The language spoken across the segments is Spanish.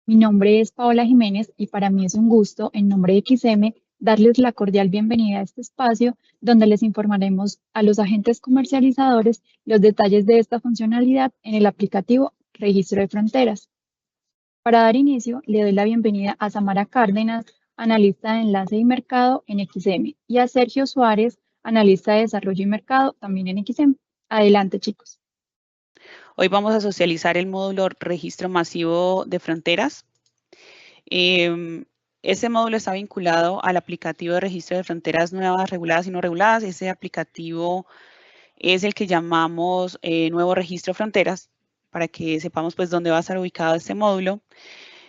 Mi nombre es Paola Jiménez y para mí es un gusto, en nombre de XM, darles la cordial bienvenida a este espacio donde les informaremos a los agentes comercializadores los detalles de esta funcionalidad en el aplicativo Registro de Fronteras. Para dar inicio, le doy la bienvenida a Samara Cárdenas, analista de enlace y mercado en XM, y a Sergio Suárez, analista de desarrollo y mercado también en XM. Adelante, chicos. Hoy vamos a socializar el módulo Registro Masivo de Fronteras. Ese módulo está vinculado al aplicativo de registro de fronteras nuevas, reguladas y no reguladas. Ese aplicativo es el que llamamos Nuevo Registro Fronteras, para que sepamos pues dónde va a estar ubicado este módulo.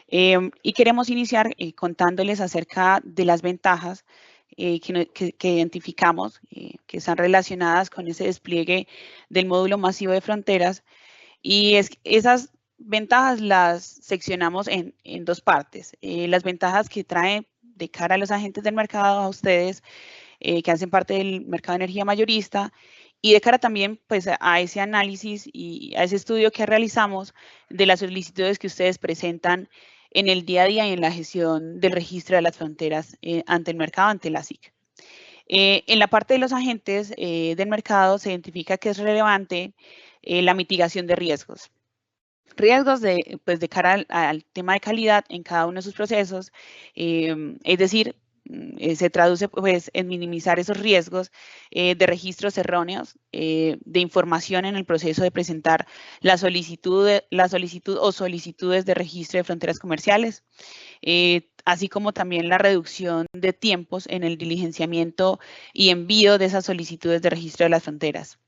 Y queremos iniciar contándoles acerca de las ventajas que identificamos, que están relacionadas con ese despliegue del módulo masivo de fronteras. Y esas ventajas las seccionamos en dos partes. Las ventajas que trae de cara a los agentes del mercado, a ustedes que hacen parte del mercado de energía mayorista, y de cara también pues, a ese análisis y a ese estudio que realizamos de las solicitudes que ustedes presentan en el día a día y en la gestión del registro de las fronteras ante el mercado, ante la SIC. En la parte de los agentes del mercado se identifica que es relevante la mitigación de riesgos. Riesgos pues de cara al tema de calidad en cada uno de sus procesos, es decir, se traduce pues en minimizar esos riesgos de registros erróneos, de información en el proceso de presentar la solicitud o solicitudes de registro de fronteras comerciales, así como también la reducción de tiempos en el diligenciamiento y envío de esas solicitudes de registro de las fronteras.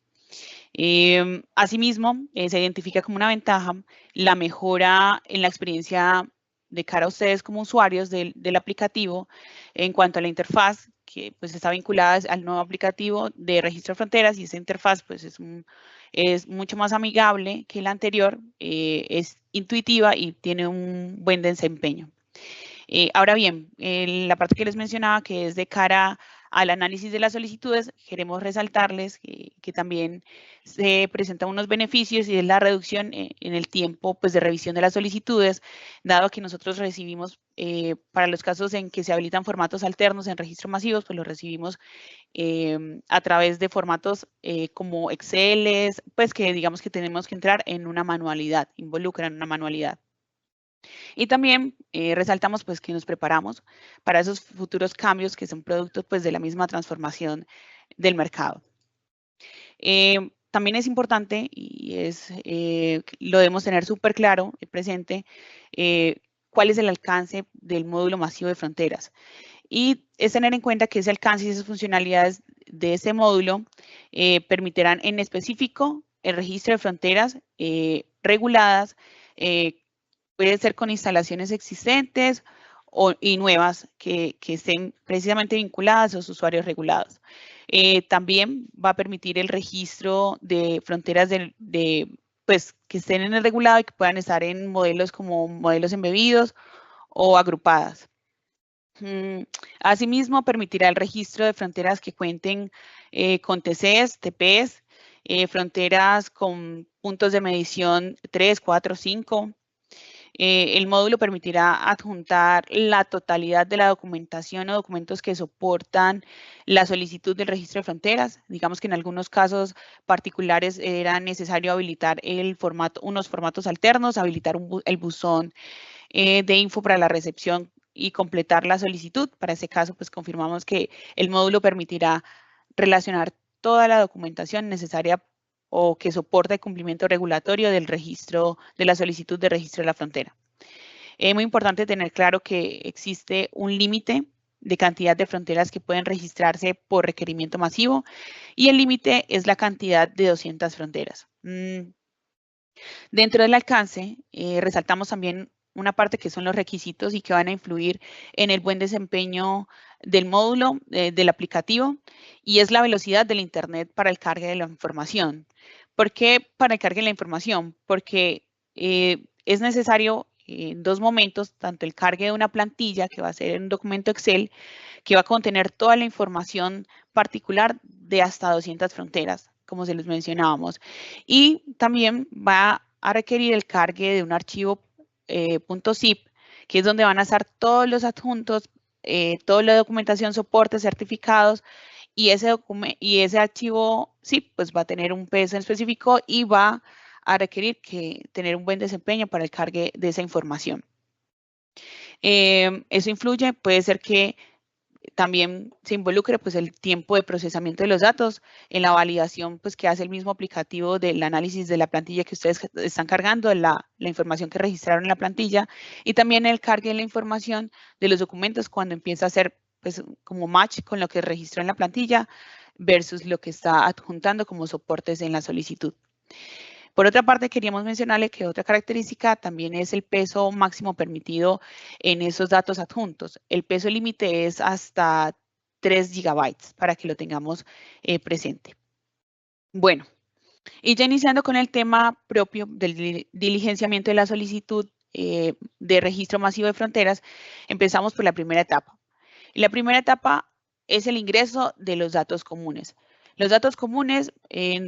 Asimismo, se identifica como una ventaja la mejora en la experiencia de cara a ustedes como usuarios del aplicativo en cuanto a la interfaz, que pues está vinculada al nuevo aplicativo de registro de fronteras, y esa interfaz pues es mucho más amigable que la anterior, es intuitiva y tiene un buen desempeño. Ahora bien, la parte que les mencionaba, que es de cara al análisis de las solicitudes, queremos resaltarles que también se presentan unos beneficios, y es la reducción en el tiempo pues, de revisión de las solicitudes, dado que nosotros recibimos, para los casos en que se habilitan formatos alternos en registros masivos, pues los recibimos a través de formatos como Excel, pues que digamos que tenemos que entrar en una manualidad, involucran una manualidad. Y también resaltamos pues que nos preparamos para esos futuros cambios que son productos pues de la misma transformación del mercado. También es importante, y lo debemos tener súper claro, presente, cuál es el alcance del módulo masivo de fronteras. Y es tener en cuenta que ese alcance y esas funcionalidades de ese módulo permitirán en específico el registro de fronteras reguladas, puede ser con instalaciones existentes y nuevas que estén precisamente vinculadas a los usuarios regulados. También va a permitir el registro de fronteras pues, que estén en el regulado y que puedan estar en modelos como modelos embebidos o agrupadas. Asimismo, permitirá el registro de fronteras que cuenten con TCs, TPs, fronteras con puntos de medición 3, 4, 5. El módulo permitirá adjuntar la totalidad de la documentación o documentos que soportan la solicitud del registro de fronteras. Digamos que en algunos casos particulares era necesario habilitar unos formatos alternos, habilitar el buzón de info para la recepción y completar la solicitud. Para ese caso, pues confirmamos que el módulo permitirá relacionar toda la documentación necesaria o que soporta el cumplimiento regulatorio del registro, de la solicitud de registro de la frontera. Es muy importante tener claro que existe un límite de cantidad de fronteras que pueden registrarse por requerimiento masivo, y el límite es la cantidad de 200 fronteras. Dentro del alcance, resaltamos también una parte que son los requisitos y que van a influir en el buen desempeño del módulo, del aplicativo, y es la velocidad del Internet para el cargue de la información. ¿Por qué para el cargue de la información? Porque es necesario en dos momentos, tanto el cargue de una plantilla, que va a ser en un documento Excel, que va a contener toda la información particular de hasta 200 fronteras, como se les mencionábamos, y también va a requerir el cargue de un archivo .zip que es donde van a estar todos los adjuntos, toda la documentación, soportes, certificados, y ese archivo, sí, pues va a tener un peso en específico y va a requerir tener un buen desempeño para el cargue de esa información. Eso influye, puede ser que también se involucre pues el tiempo de procesamiento de los datos en la validación pues que hace el mismo aplicativo del análisis de la plantilla que ustedes están cargando, la información que registraron en la plantilla, y también el cargue de la información de los documentos cuando empieza a hacer pues como match con lo que registró en la plantilla versus lo que está adjuntando como soportes en la solicitud. Por otra parte, queríamos mencionarle que otra característica también es el peso máximo permitido en esos datos adjuntos. El peso límite es hasta 3 gigabytes para que lo tengamos presente. Bueno, y ya iniciando con el tema propio del diligenciamiento de la solicitud de registro masivo de fronteras, empezamos por la primera etapa. Y la primera etapa es el ingreso de los datos comunes. Los datos comunes,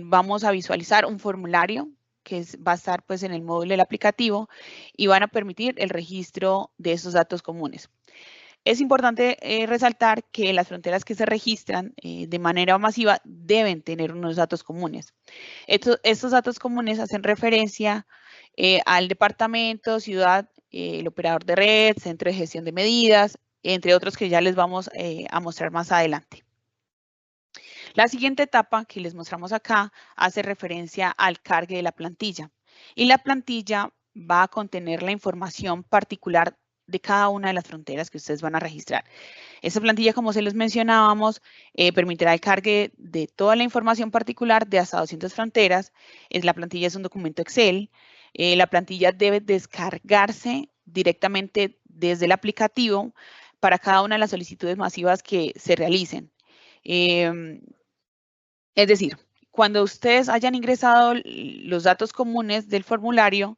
vamos a visualizar un formulario que va a estar pues en el módulo del aplicativo y van a permitir el registro de esos datos comunes. Es importante resaltar que las fronteras que se registran de manera masiva deben tener unos datos comunes. Estos datos comunes hacen referencia al departamento, ciudad, el operador de red, centro de gestión de medidas, entre otros que ya les vamos a mostrar más adelante. La siguiente etapa que les mostramos acá hace referencia al cargue de la plantilla. Y la plantilla va a contener la información particular de cada una de las fronteras que ustedes van a registrar. Esta plantilla, como se les mencionábamos, permitirá el cargue de toda la información particular de hasta 200 fronteras. La plantilla es un documento Excel. La plantilla debe descargarse directamente desde el aplicativo para cada una de las solicitudes masivas que se realicen. Es decir, cuando ustedes hayan ingresado los datos comunes del formulario,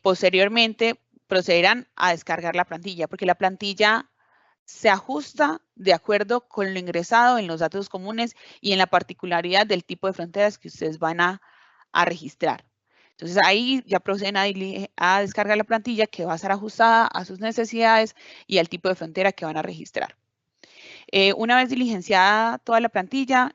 posteriormente procederán a descargar la plantilla, porque la plantilla se ajusta de acuerdo con lo ingresado en los datos comunes y en la particularidad del tipo de fronteras que ustedes van a registrar. Entonces ahí ya proceden a descargar la plantilla que va a estar ajustada a sus necesidades y al tipo de frontera que van a registrar. Una vez diligenciada toda la plantilla,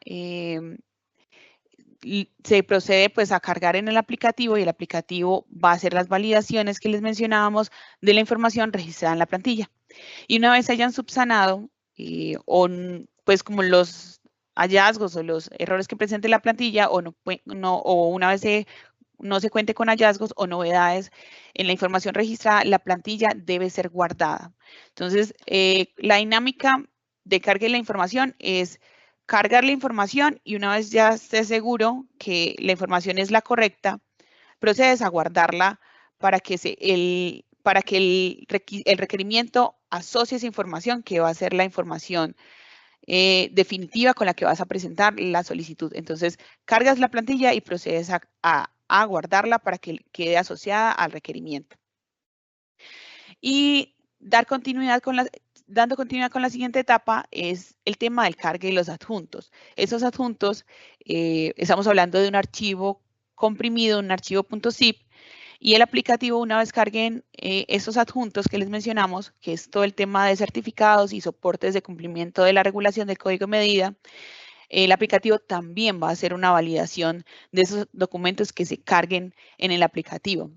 se procede pues a cargar en el aplicativo y el aplicativo va a hacer las validaciones que les mencionábamos de la información registrada en la plantilla. Y una vez hayan subsanado pues como los hallazgos o los errores que presente la plantilla o una vez no se cuente con hallazgos o novedades en la información registrada, la plantilla debe ser guardada. Entonces, la dinámica de carga de la información es cargar la información y una vez ya esté seguro que la información es la correcta, procedes a guardarla para que el requerimiento asocie esa información que va a ser la información definitiva con la que vas a presentar la solicitud. Entonces, cargas la plantilla y procedes a guardarla para que quede asociada al requerimiento. Y dando continuidad con la siguiente etapa es el tema del cargue de los adjuntos. Esos adjuntos, estamos hablando de un archivo comprimido, un archivo .zip, y el aplicativo, una vez carguen esos adjuntos que les mencionamos, que es todo el tema de certificados y soportes de cumplimiento de la regulación del código de medida, el aplicativo también va a hacer una validación de esos documentos que se carguen en el aplicativo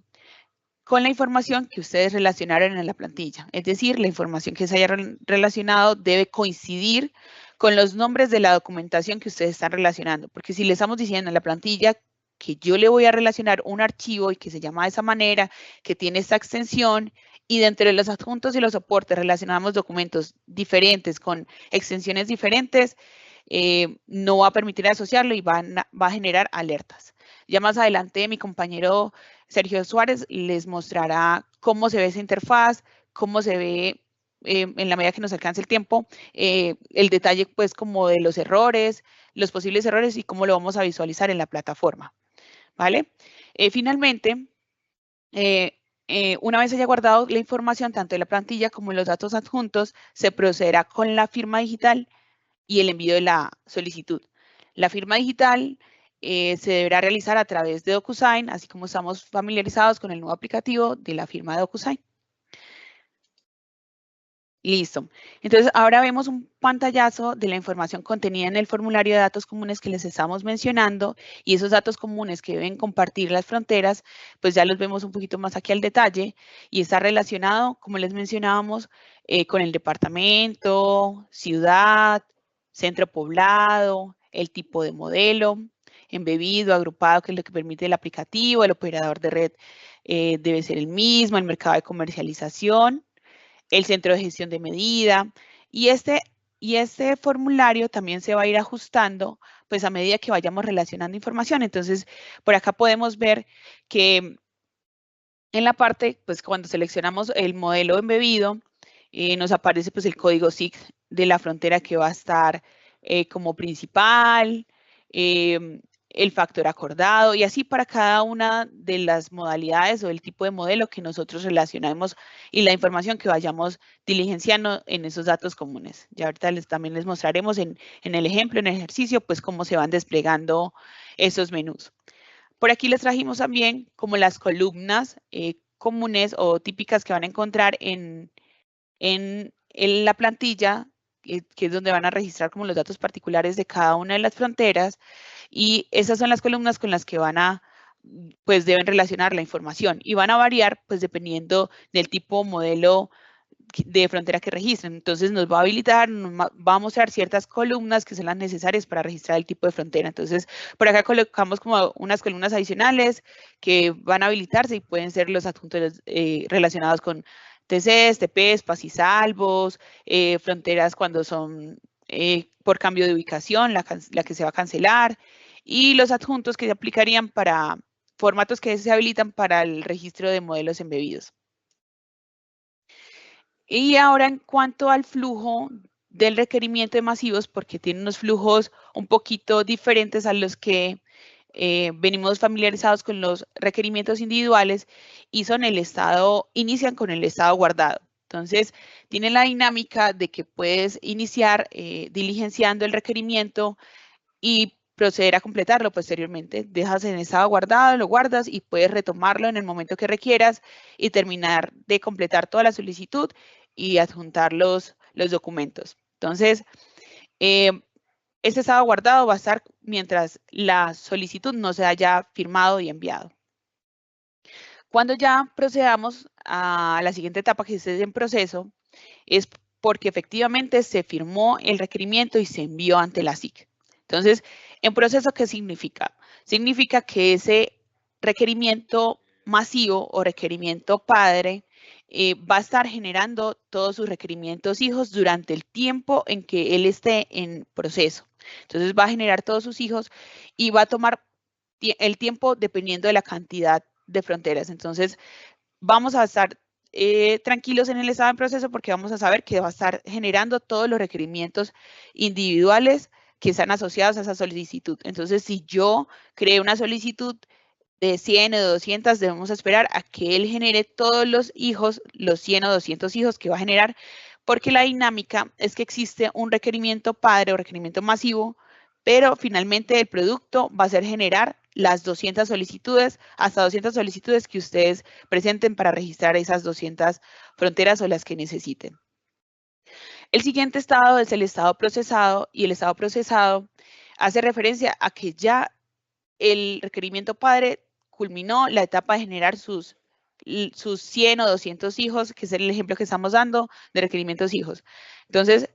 con la información que ustedes relacionaron en la plantilla. Es decir, la información que se haya relacionado debe coincidir con los nombres de la documentación que ustedes están relacionando. Porque si le estamos diciendo en la plantilla que yo le voy a relacionar un archivo y que se llama de esa manera, que tiene esta extensión, y dentro de los adjuntos y los soportes relacionamos documentos diferentes con extensiones diferentes, no va a permitir asociarlo y va a generar alertas. Ya más adelante mi compañero Sergio Suárez les mostrará cómo se ve esa interfaz, cómo se ve en la medida que nos alcance el tiempo, el detalle pues como de los errores, los posibles errores y cómo lo vamos a visualizar en la plataforma, ¿vale? Finalmente, una vez haya guardado la información tanto de la plantilla como los datos adjuntos, se procederá con la firma digital y el envío de la solicitud. La firma digital se deberá realizar a través de DocuSign, así como estamos familiarizados con el nuevo aplicativo de la firma de DocuSign. Listo. Entonces, ahora vemos un pantallazo de la información contenida en el formulario de datos comunes que les estamos mencionando, y esos datos comunes que deben compartir las fronteras, pues ya los vemos un poquito más aquí al detalle, y está relacionado, como les mencionábamos, con el departamento, ciudad, centro poblado, el tipo de modelo, embebido, agrupado, que es lo que permite el aplicativo, el operador de red debe ser el mismo, el mercado de comercialización, el centro de gestión de medida, y este formulario también se va a ir ajustando pues a medida que vayamos relacionando información. Entonces, por acá podemos ver que en la parte, pues cuando seleccionamos el modelo embebido, nos aparece pues el código SIC de la frontera que va a estar como principal, el factor acordado, y así para cada una de las modalidades o el tipo de modelo que nosotros relacionemos y la información que vayamos diligenciando en esos datos comunes. Ya ahorita también les mostraremos en el ejemplo, en el ejercicio, pues cómo se van desplegando esos menús. Por aquí les trajimos también como las columnas comunes o típicas que van a encontrar en la plantilla, que es donde van a registrar como los datos particulares de cada una de las fronteras, y esas son las columnas con las que pues deben relacionar la información, y van a variar pues dependiendo del tipo modelo de frontera que registren. Entonces nos va a habilitar, va a mostrar ciertas columnas que son las necesarias para registrar el tipo de frontera. Entonces por acá colocamos como unas columnas adicionales que van a habilitarse y pueden ser los adjuntos relacionados con TCs, TPs, pasisalvos, fronteras cuando son por cambio de ubicación, la que se va a cancelar, y los adjuntos que se aplicarían para formatos que se habilitan para el registro de modelos embebidos. Y ahora en cuanto al flujo del requerimiento de masivos, porque tiene unos flujos un poquito diferentes a los que venimos familiarizados con los requerimientos individuales, y inician con el estado guardado. Entonces, tiene la dinámica de que puedes iniciar diligenciando el requerimiento y proceder a completarlo posteriormente. Dejas en estado guardado, lo guardas y puedes retomarlo en el momento que requieras y terminar de completar toda la solicitud y adjuntar los documentos. Entonces, este estado guardado va a estar mientras la solicitud no se haya firmado y enviado. Cuando ya procedamos a la siguiente etapa, que esté en proceso, es porque efectivamente se firmó el requerimiento y se envió ante la SIC. Entonces, ¿en proceso qué significa? Significa que ese requerimiento masivo o requerimiento padre va a estar generando todos sus requerimientos hijos durante el tiempo en que él esté en proceso. Entonces va a generar todos sus hijos y va a tomar el tiempo dependiendo de la cantidad de fronteras. Entonces, vamos a estar tranquilos en el estado en proceso porque vamos a saber que va a estar generando todos los requerimientos individuales que están asociados a esa solicitud. Entonces, si yo creé una solicitud de 100 o 200, debemos esperar a que él genere todos los hijos, los 100 o 200 hijos que va a generar, porque la dinámica es que existe un requerimiento padre o requerimiento masivo, pero finalmente el producto va a ser generar las 200 solicitudes, hasta 200 solicitudes que ustedes presenten para registrar esas 200 fronteras o las que necesiten. El siguiente estado es el estado procesado, y el estado procesado hace referencia a que ya el requerimiento padre culminó la etapa de generar sus 100 o 200 hijos, que es el ejemplo que estamos dando de requerimientos hijos. Entonces,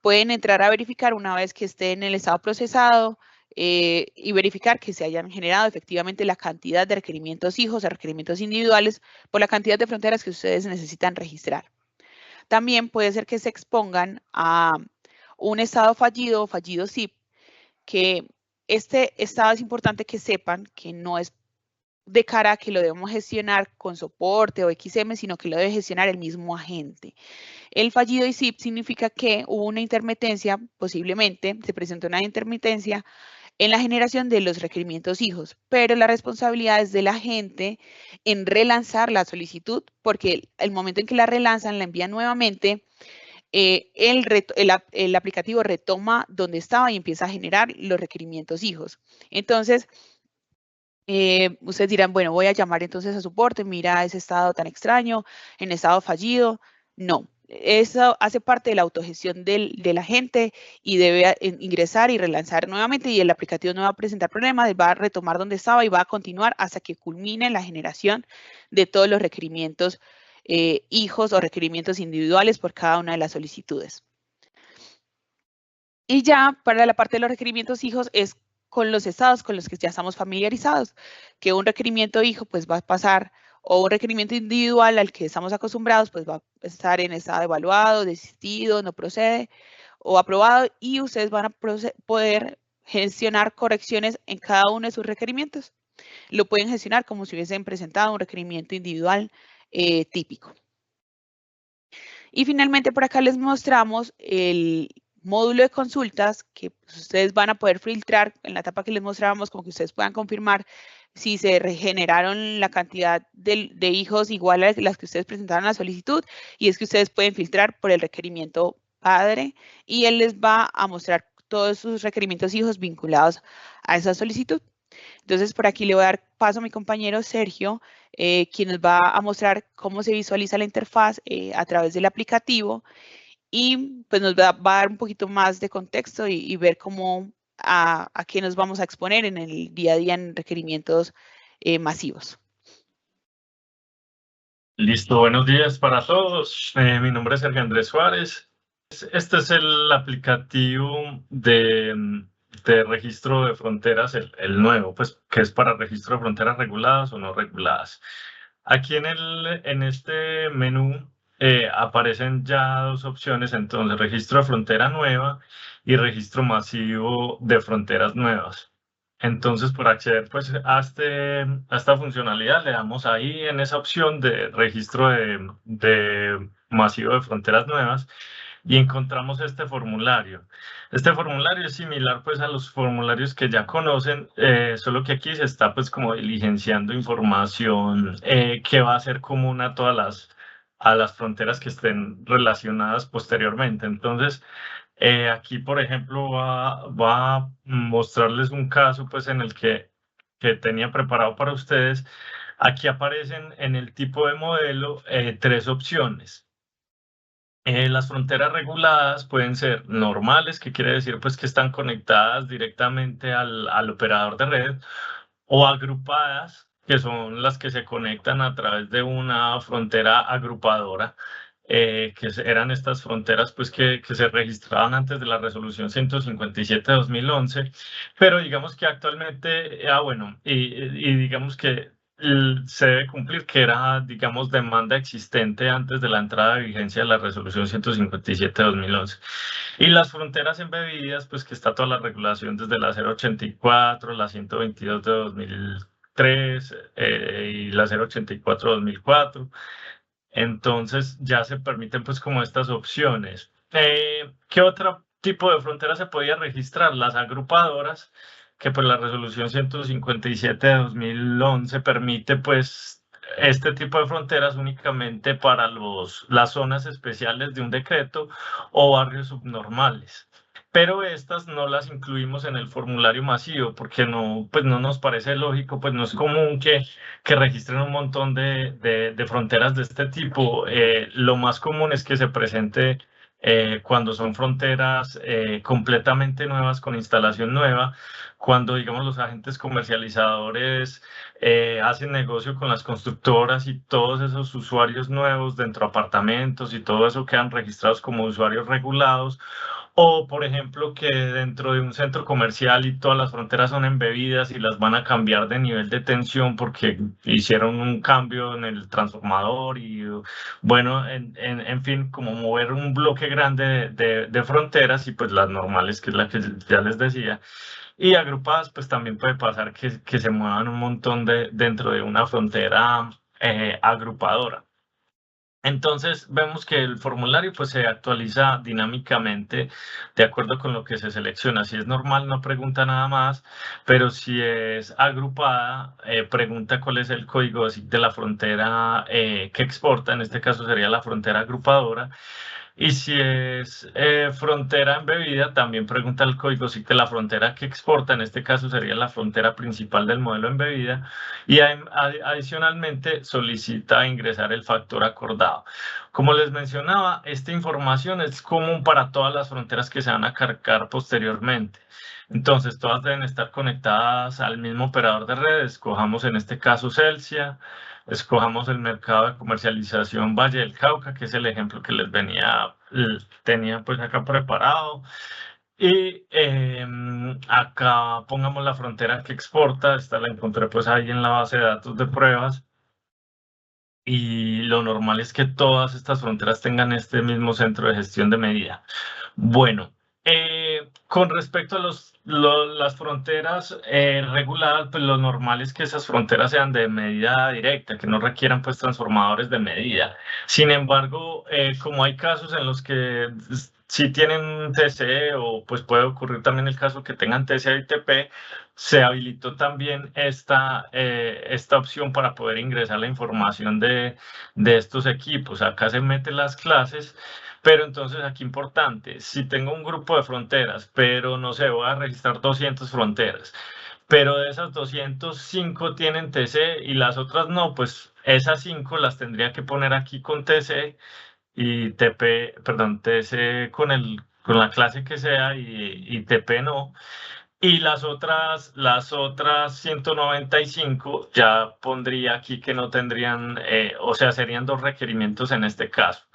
pueden entrar a verificar una vez que esté en el estado procesado y verificar que se hayan generado efectivamente la cantidad de requerimientos hijos o requerimientos individuales por la cantidad de fronteras que ustedes necesitan registrar. También puede ser que se expongan a un estado fallido o fallido SIP, que este estado es importante que sepan que no es de cara a que lo debemos gestionar con soporte o XM, sino que lo debe gestionar el mismo agente. El fallido ISIP significa que hubo una intermitencia, posiblemente se presentó una intermitencia en la generación de los requerimientos hijos, pero la responsabilidad es del agente en relanzar la solicitud, porque el momento en que la relanzan, la envían nuevamente, el aplicativo retoma donde estaba y empieza a generar los requerimientos hijos. Entonces, ustedes dirán, bueno, voy a llamar entonces a soporte, mira ese estado tan extraño, en estado fallido. No, eso hace parte de la autogestión del agente y debe ingresar y relanzar nuevamente, y el aplicativo no va a presentar problemas, va a retomar donde estaba y va a continuar hasta que culmine la generación de todos los requerimientos hijos o requerimientos individuales por cada una de las solicitudes. Y ya para la parte de los requerimientos hijos es con los estados con los que ya estamos familiarizados, que un requerimiento hijo pues va a pasar, o un requerimiento individual al que estamos acostumbrados pues va a estar en estado evaluado, desistido, no procede o aprobado, y ustedes van a poder gestionar correcciones en cada uno de sus requerimientos. Lo pueden gestionar como si hubiesen presentado un requerimiento individual típico. Y finalmente por acá les mostramos el módulo de consultas que pues, ustedes van a poder filtrar en la etapa que les mostrábamos, como que ustedes puedan confirmar si se regeneraron la cantidad de hijos igual a las que ustedes presentaron en la solicitud, y es que ustedes pueden filtrar por el requerimiento padre y él les va a mostrar todos sus requerimientos hijos vinculados a esa solicitud. Entonces, por aquí le voy a dar paso a mi compañero Sergio, quien nos va a mostrar cómo se visualiza la interfaz a través del aplicativo, y pues nos va a dar un poquito más de contexto y ver cómo a qué nos vamos a exponer en el día a día en requerimientos masivos. Listo, buenos días para todos. Mi nombre es Sergio Andrés Suárez. Este es el aplicativo de registro de fronteras, el nuevo, pues que es para registro de fronteras reguladas o no reguladas. Aquí en este menú aparecen ya dos opciones, entonces registro de frontera nueva y registro masivo de fronteras nuevas. Entonces, por acceder pues, a esta funcionalidad, le damos ahí en esa opción de registro de masivo de fronteras nuevas y encontramos este formulario. Este formulario es similar pues, a los formularios que ya conocen, solo que aquí se está pues, como diligenciando información que va a ser común a todas las fronteras que estén relacionadas posteriormente. Entonces, aquí, por ejemplo, va a mostrarles un caso pues, en el que tenía preparado para ustedes. Aquí aparecen en el tipo de modelo tres opciones. Las fronteras reguladas pueden ser normales, que quiere decir pues, que están conectadas directamente al operador de red, o agrupadas, que son las que se conectan a través de una frontera agrupadora. Eran estas fronteras pues, que se registraban antes de la resolución 157 de 2011, pero digamos que actualmente, y digamos que se debe cumplir, que era, digamos, demanda existente antes de la entrada de vigencia de la resolución 157 de 2011. Y las fronteras embebidas, pues que está toda la regulación desde la 084, la 122 de 2003 y la 084 de 2004. Entonces ya se permiten pues como estas opciones. ¿Qué otro tipo de fronteras se podía registrar? Las agrupadoras, que pues la resolución 157 de 2011 permite pues este tipo de fronteras únicamente para las zonas especiales de un decreto o barrios subnormales. Pero estas no las incluimos en el formulario masivo porque pues no nos parece lógico, pues no es común que registren un montón de fronteras de este tipo. Lo más común es que se presente cuando son fronteras completamente nuevas, con instalación nueva, cuando, digamos, los agentes comercializadores hacen negocio con las constructoras y todos esos usuarios nuevos dentro de apartamentos y todo eso quedan registrados como usuarios regulados. O, por ejemplo, que dentro de un centro comercial y todas las fronteras son embebidas y las van a cambiar de nivel de tensión porque hicieron un cambio en el transformador y, bueno, en fin, como mover un bloque grande de fronteras y pues las normales, que es la que ya les decía. Y agrupadas, pues también puede pasar que se muevan un montón dentro de una frontera agrupadora. Entonces vemos que el formulario pues se actualiza dinámicamente de acuerdo con lo que se selecciona. Si es normal no pregunta nada más, pero si es agrupada pregunta cuál es el código de la frontera que exporta. En este caso sería la frontera agrupadora. Y si es frontera embebida, también pregunta el código SIC de la frontera que exporta, en este caso sería la frontera principal del modelo embebida, y adicionalmente solicita ingresar el factor acordado. Como les mencionaba, esta información es común para todas las fronteras que se van a cargar posteriormente. Entonces, todas deben estar conectadas al mismo operador de red. Escojamos en este caso Celsia. Escojamos el mercado de comercialización Valle del Cauca, que es el ejemplo que les tenía pues acá preparado. Y acá pongamos la frontera que exporta. Esta la encontré pues ahí en la base de datos de pruebas. Y lo normal es que todas estas fronteras tengan este mismo centro de gestión de medida. Bueno, con respecto a las fronteras reguladas, pues lo normal es que esas fronteras sean de medida directa, que no requieran pues transformadores de medida. Sin embargo, como hay casos en los que sí tienen TCE o pues puede ocurrir también el caso que tengan TCE y TP, se habilitó también esta opción para poder ingresar la información de estos equipos. Acá se meten las clases. Pero entonces aquí importante, si tengo un grupo de fronteras, pero no sé, voy a registrar 200 fronteras, pero de esas 205 tienen TC y las otras no, pues esas 5 las tendría que poner aquí con TC y TP, perdón, TC con la clase que sea y TP no. Y las otras 195 ya pondría aquí que no tendrían, o sea, serían 2 requerimientos en este caso.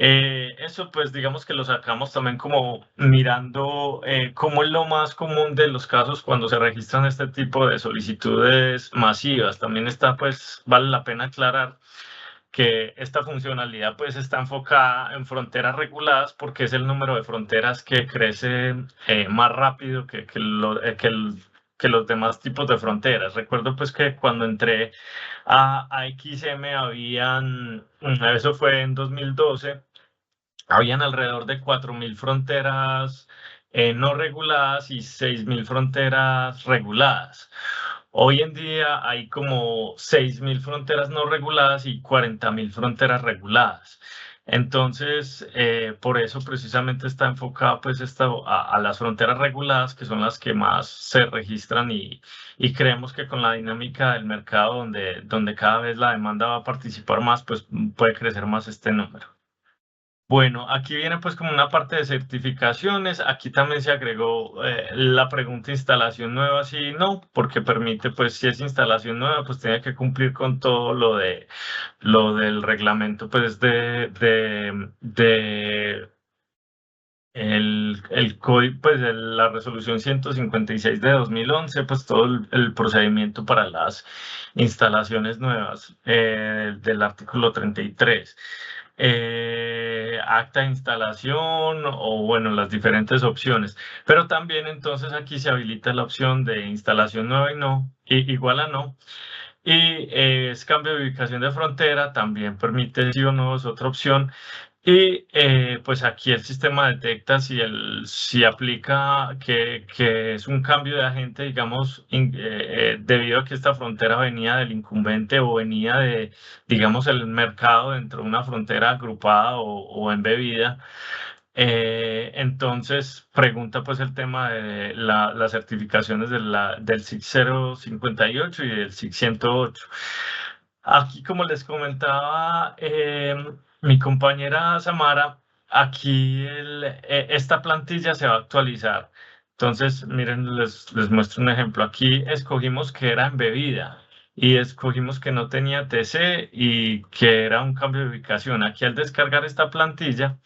Eso pues digamos que lo sacamos también como mirando cómo es lo más común de los casos cuando se registran este tipo de solicitudes masivas. También está pues, vale la pena aclarar que esta funcionalidad pues está enfocada en fronteras reguladas porque es el número de fronteras que crece más rápido que los demás tipos de fronteras. Recuerdo pues que cuando entré a XM eso fue en 2012, habían alrededor de 4.000 fronteras no reguladas y 6.000 fronteras reguladas. Hoy en día hay como 6.000 fronteras no reguladas y 40.000 fronteras reguladas. Entonces, por eso precisamente está enfocado pues a las fronteras reguladas, que son las que más se registran y creemos que con la dinámica del mercado donde cada vez la demanda va a participar más, pues puede crecer más este número. Bueno, aquí viene pues como una parte de certificaciones. Aquí también se agregó la pregunta instalación nueva, sí y no, porque permite pues si es instalación nueva, pues tiene que cumplir con todo lo del reglamento pues el código, pues la resolución 156 de 2011, pues todo el procedimiento para las instalaciones nuevas del artículo 33. Acta de instalación o bueno, las diferentes opciones. Pero también entonces aquí se habilita la opción de instalación nueva y no, igual a no. Y es cambio de ubicación de frontera, también permite sí o no, es otra opción. Y pues aquí el sistema detecta si aplica que es un cambio de agente, digamos, debido a que esta frontera venía del incumbente o venía de, digamos, el mercado dentro de una frontera agrupada o embebida. Entonces pregunta pues el tema de las certificaciones del SIC 058 y del SIC 108. Aquí, como les comentaba mi compañera Samara, aquí esta plantilla se va a actualizar. Entonces, miren, les muestro un ejemplo. Aquí escogimos que era embebida y escogimos que no tenía TC y que era un cambio de ubicación. Aquí al descargar esta plantilla,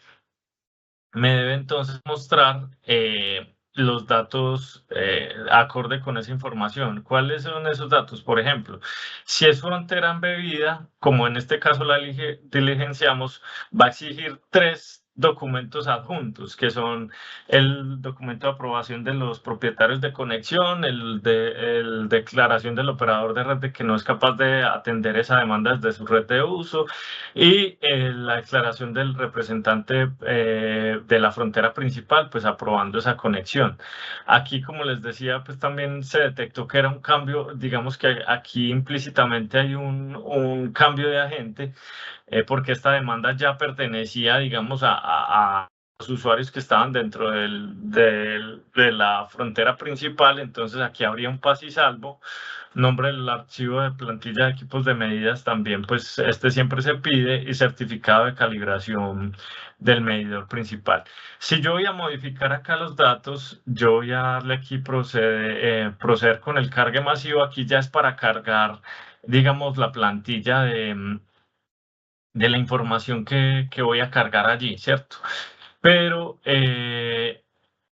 me debe entonces mostrar los datos acorde con esa información. ¿Cuáles son esos datos? Por ejemplo, si es frontera embebida, como en este caso la diligenciamos, va a exigir 3 documentos adjuntos, que son el documento de aprobación de los propietarios de conexión, el declaración del operador de red de que no es capaz de atender esa demanda desde su red de uso y la declaración del representante de la frontera principal, pues aprobando esa conexión. Aquí, como les decía, pues también se detectó que era un cambio, digamos que aquí implícitamente hay un cambio de agente. porque esta demanda ya pertenecía, digamos, a los usuarios que estaban dentro de la frontera principal. Entonces aquí habría un paz y salvo. Nombre del archivo de plantilla de equipos de medidas también, pues este siempre se pide, y certificado de calibración del medidor principal. Si yo voy a modificar acá los datos, yo voy a darle aquí proceder con el cargue masivo. Aquí ya es para cargar, digamos, la plantilla de la información que voy a cargar allí, ¿cierto? Pero,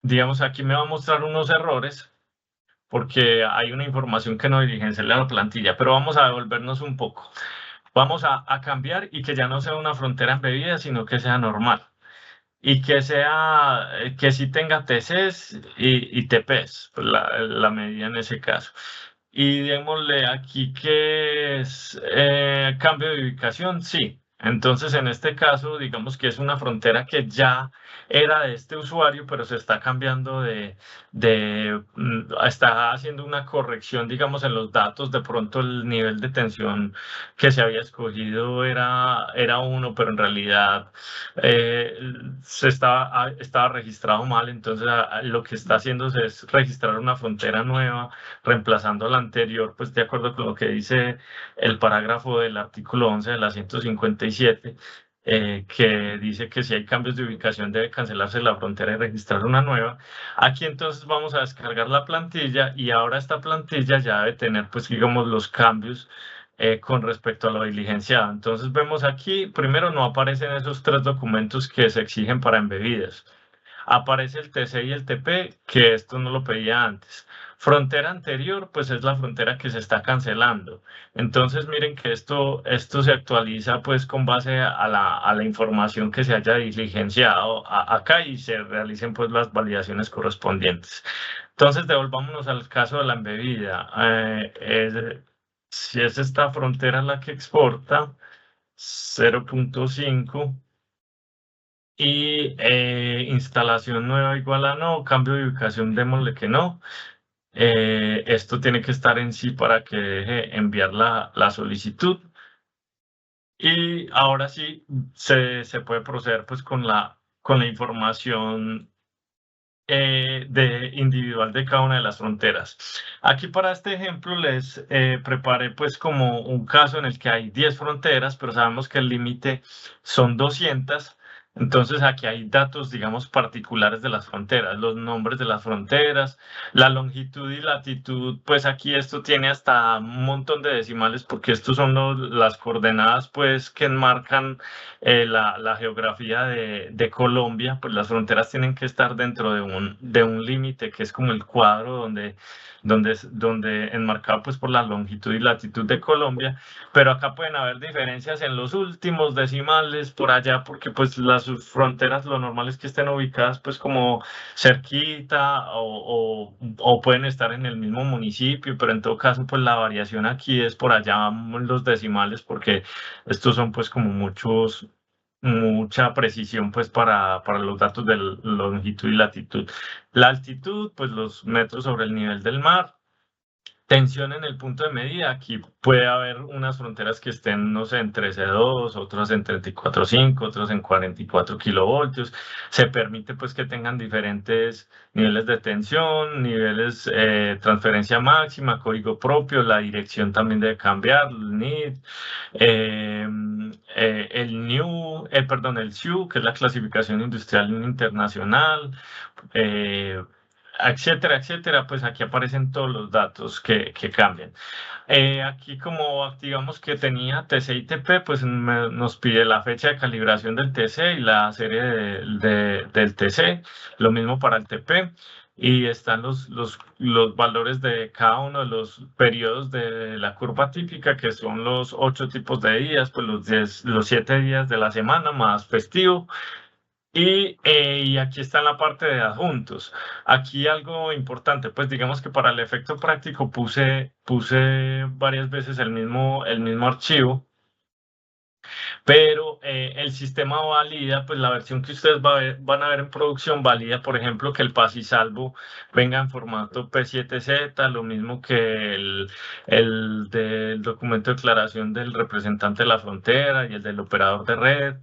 digamos, aquí me va a mostrar unos errores porque hay una información que no diligencia en la plantilla, pero vamos a devolvernos un poco. Vamos a cambiar y que ya no sea una frontera embebida, sino que sea normal. Y que sea, que sí tenga TCs y TPs, pues la medida en ese caso. Y démosle aquí que es cambio de ubicación, sí. Entonces, en este caso, digamos que es una frontera que ya era de este usuario, pero se está cambiando está haciendo una corrección, digamos, en los datos. De pronto el nivel de tensión que se había escogido era 1, pero en realidad estaba registrado mal. Entonces, lo que está haciendo es registrar una frontera nueva, reemplazando la anterior, pues de acuerdo con lo que dice el parágrafo del artículo 11 de la 157, que dice que si hay cambios de ubicación debe cancelarse la frontera y registrar una nueva. Aquí entonces vamos a descargar la plantilla, y ahora esta plantilla ya debe tener, pues digamos, los cambios con respecto a lo diligenciado. Entonces vemos aquí, primero no aparecen esos 3 documentos que se exigen para embebidas. Aparece el TC y el TP, que esto no lo pedía antes. Frontera anterior, pues es la frontera que se está cancelando. Entonces miren que esto se actualiza pues con base a la información que se haya diligenciado acá, y se realicen pues las validaciones correspondientes. Entonces devolvámonos al caso de la embebida. Si es esta frontera la que exporta, 0.5. Y instalación nueva igual a no, cambio de ubicación démosle que no. Esto tiene que estar en sí para que deje enviar la solicitud. Y ahora sí se puede proceder pues con la información individual de cada una de las fronteras. Aquí para este ejemplo les preparé pues como un caso en el que hay 10 fronteras, pero sabemos que el límite son 200. Entonces aquí hay datos, digamos, particulares de las fronteras, los nombres de las fronteras, la longitud y latitud. Pues aquí esto tiene hasta un montón de decimales, porque estos son las coordenadas pues que enmarcan la geografía de Colombia. Pues las fronteras tienen que estar dentro de un límite que es como el cuadro donde enmarcado pues por la longitud y latitud de Colombia. Pero acá pueden haber diferencias en los últimos decimales por allá, porque pues las fronteras lo normal es que estén ubicadas pues como cerquita, o pueden estar en el mismo municipio, pero en todo caso pues la variación aquí es por allá los decimales, porque estos son pues como mucha precisión pues para los datos de longitud y latitud. La altitud, pues los metros sobre el nivel del mar. Tensión en el punto de medida. Aquí puede haber unas fronteras que estén, no sé, en 13.2, otras en 34.5, otras en 44 kilovoltios. Se permite pues que tengan diferentes niveles de tensión, niveles transferencia máxima, código propio. La dirección también debe cambiar, el NID, el SIU, que es la clasificación industrial internacional, etcétera, etcétera. Pues aquí aparecen todos los datos que cambian. Aquí como activamos que tenía TC y TP, pues nos pide la fecha de calibración del TC y la serie del TC, lo mismo para el TP. Y están los valores de cada uno de los periodos de la curva típica, que son los 8 tipos de días, pues los 7 días de la semana más festivo. Y aquí está en la parte de adjuntos. Aquí algo importante, pues digamos que para el efecto práctico puse varias veces el mismo archivo, Pero el sistema valida, pues la versión que ustedes van a ver en producción valida, por ejemplo, que el paz y salvo venga en formato P7Z, lo mismo que el del documento de declaración del representante de la frontera y el del operador de red.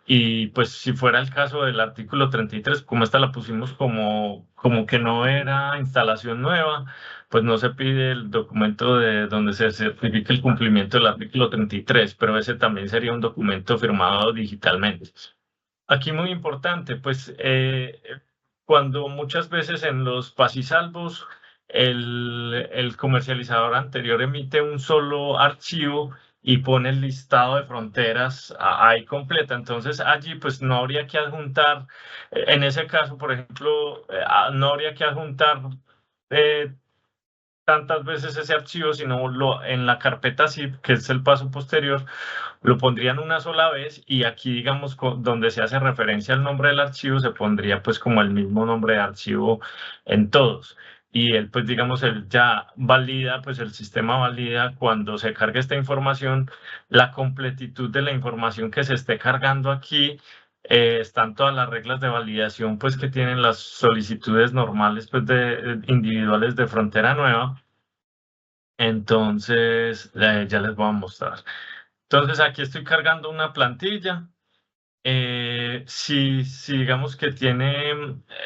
Y pues si fuera el caso del artículo 33, como esta la pusimos como que no era instalación nueva, pues no se pide el documento de donde se certifique el cumplimiento del artículo 33, pero ese también sería un documento firmado digitalmente. Aquí muy importante, pues cuando muchas veces en los pasisalvos el comercializador anterior emite un solo archivo y pone el listado de fronteras ahí completa. Entonces allí pues no habría que adjuntar, en ese caso, por ejemplo, no habría que adjuntar tantas veces ese archivo, sino en la carpeta zip, que es el paso posterior, lo pondrían una sola vez y aquí, digamos, donde se hace referencia al nombre del archivo, se pondría pues como el mismo nombre de archivo en todos. Y él, pues digamos, él ya valida, pues el sistema valida cuando se cargue esta información, la completitud de la información que se esté cargando aquí. Están todas las reglas de validación pues que tienen las solicitudes normales pues individuales de Frontera Nueva. Entonces ya les voy a mostrar. Entonces aquí estoy cargando una plantilla. Si digamos que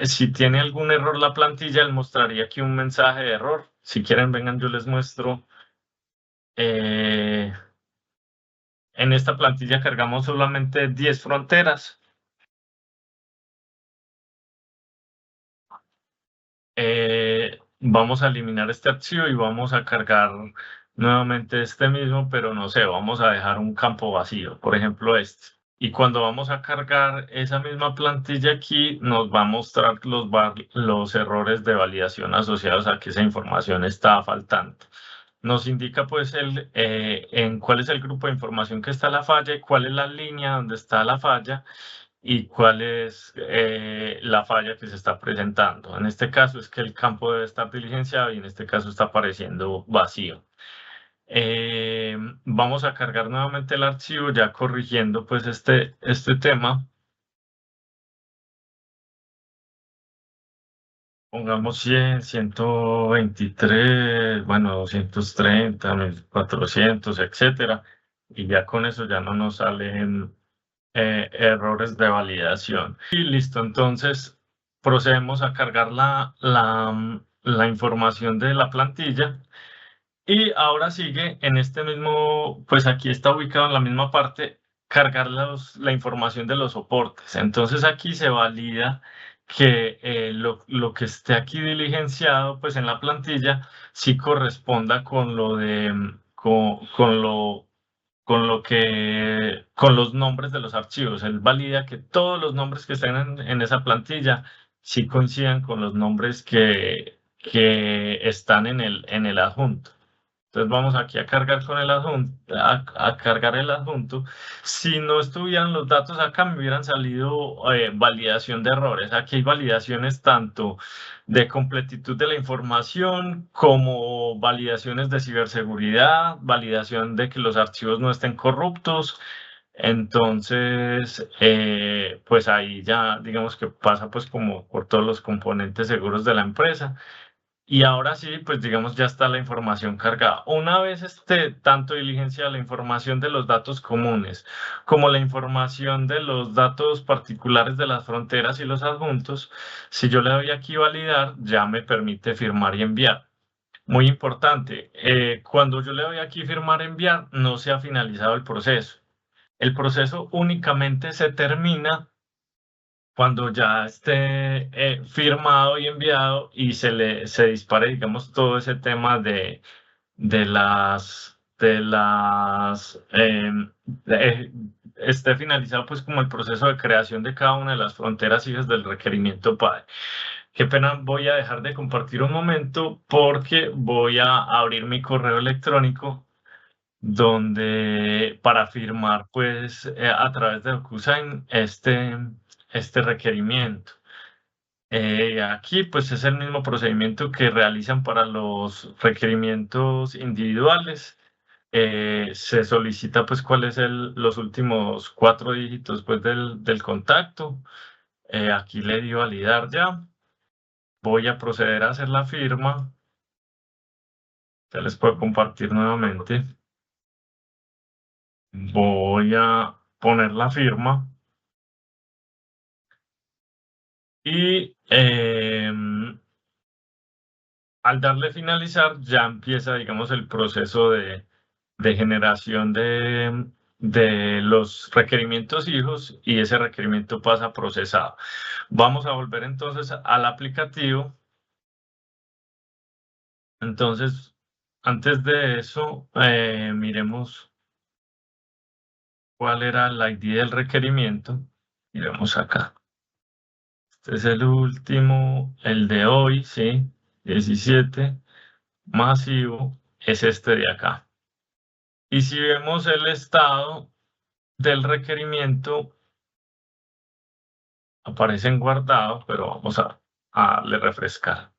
si tiene algún error la plantilla, él mostraría aquí un mensaje de error. Si quieren, vengan, yo les muestro. En esta plantilla cargamos solamente 10 fronteras. Vamos a eliminar este archivo y vamos a cargar nuevamente este mismo, pero no sé, vamos a dejar un campo vacío, por ejemplo este. Y cuando vamos a cargar esa misma plantilla aquí, nos va a mostrar los errores de validación asociados a que esa información está faltando. Nos indica pues en cuál es el grupo de información que está la falla y cuál es la línea donde está la falla y cuál es la falla que se está presentando. En este caso es que el campo debe estar diligenciado y en este caso está apareciendo vacío. Vamos a cargar nuevamente el archivo ya corrigiendo pues este tema. Pongamos 100, 123, bueno, 230, 1400, etcétera. Y ya con eso ya no nos salen errores de validación. Y listo, entonces procedemos a cargar la información de la plantilla. Y ahora sigue en este mismo, pues aquí está ubicado en la misma parte, cargar la información de los soportes. Entonces aquí se valida que lo que esté aquí diligenciado, pues en la plantilla, sí corresponda con lo de, con los nombres de los archivos. Él valida que todos los nombres que estén en esa plantilla sí coincidan con los nombres que están en el adjunto. Entonces vamos aquí a cargar con el adjunto, a cargar el adjunto. Si no estuvieran los datos acá, me hubieran salido validación de errores. Aquí hay validaciones tanto de completitud de la información como validaciones de ciberseguridad, validación de que los archivos no estén corruptos. Entonces, pues ahí ya digamos que pasa pues como por todos los componentes seguros de la empresa. Y ahora sí, pues digamos, ya está la información cargada. Una vez esté tanto diligenciada la información de los datos comunes como la información de los datos particulares de las fronteras y los adjuntos, si yo le doy aquí validar, ya me permite firmar y enviar. Muy importante, cuando yo le doy aquí firmar y enviar, no se ha finalizado el proceso. El proceso únicamente se termina cuando ya esté firmado y enviado y se dispare, digamos, todo ese tema esté finalizado pues como el proceso de creación de cada una de las fronteras hijas del requerimiento PADE. Qué pena, voy a dejar de compartir un momento porque voy a abrir mi correo electrónico para firmar pues a través de DocuSign este requerimiento. Aquí pues es el mismo procedimiento que realizan para los requerimientos individuales. se solicita pues cuál es los últimos 4 dígitos pues del contacto. Aquí le di validar ya. Voy a proceder a hacer la firma. Ya les puedo compartir nuevamente. Voy a poner la firma. Y al darle finalizar ya empieza, digamos, el proceso de generación de los requerimientos hijos y ese requerimiento pasa a procesado. Vamos a volver entonces al aplicativo. Entonces, antes de eso, miremos cuál era el ID del requerimiento. Miremos acá. Este es el último, el de hoy, ¿sí? 17, masivo, es este de acá. Y si vemos el estado del requerimiento, aparece en guardado, pero vamos a darle refrescar.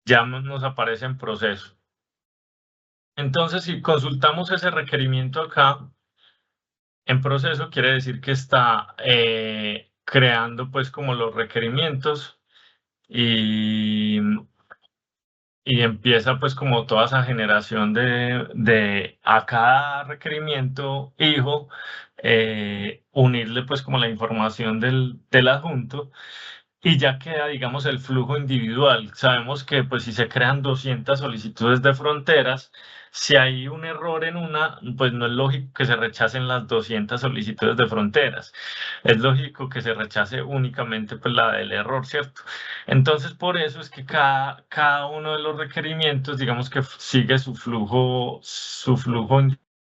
Ya nos aparece en proceso. Entonces, si consultamos ese requerimiento acá, en proceso quiere decir que está creando pues como los requerimientos y empieza pues como toda esa generación de a cada requerimiento hijo, unirle pues como la información del adjunto y ya queda, digamos, el flujo individual. Sabemos que pues si se crean 200 solicitudes de fronteras, si hay un error en una, pues no es lógico que se rechacen las 200 solicitudes de fronteras. Es lógico que se rechace únicamente pues la del error, ¿cierto? Entonces, por eso es que cada uno de los requerimientos, digamos que sigue su flujo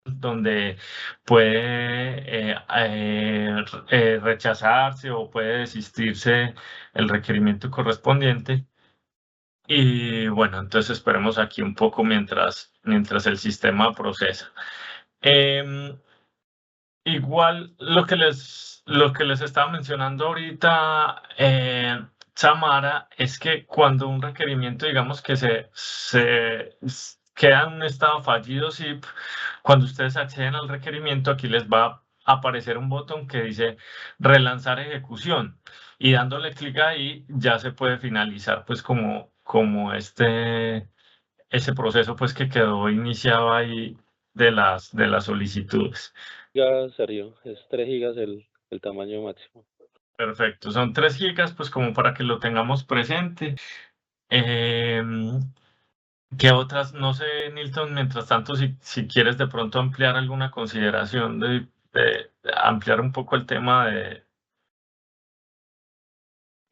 donde puede rechazarse o puede desistirse el requerimiento correspondiente. Y bueno, entonces esperemos aquí un poco mientras el sistema procesa. Igual lo que les estaba mencionando ahorita, Samara, es que cuando un requerimiento, digamos que se queda en un estado fallido ZIP, cuando ustedes acceden al requerimiento, aquí les va a aparecer un botón que dice relanzar ejecución y dándole clic ahí ya se puede finalizar pues como ese proceso pues que quedó iniciado ahí de las solicitudes. Sergio, es 3 gigas el tamaño máximo. Perfecto, son 3 gigas, pues como para que lo tengamos presente. ¿Qué otras? No sé, Nilton, mientras tanto, si quieres de pronto ampliar alguna consideración de ampliar un poco el tema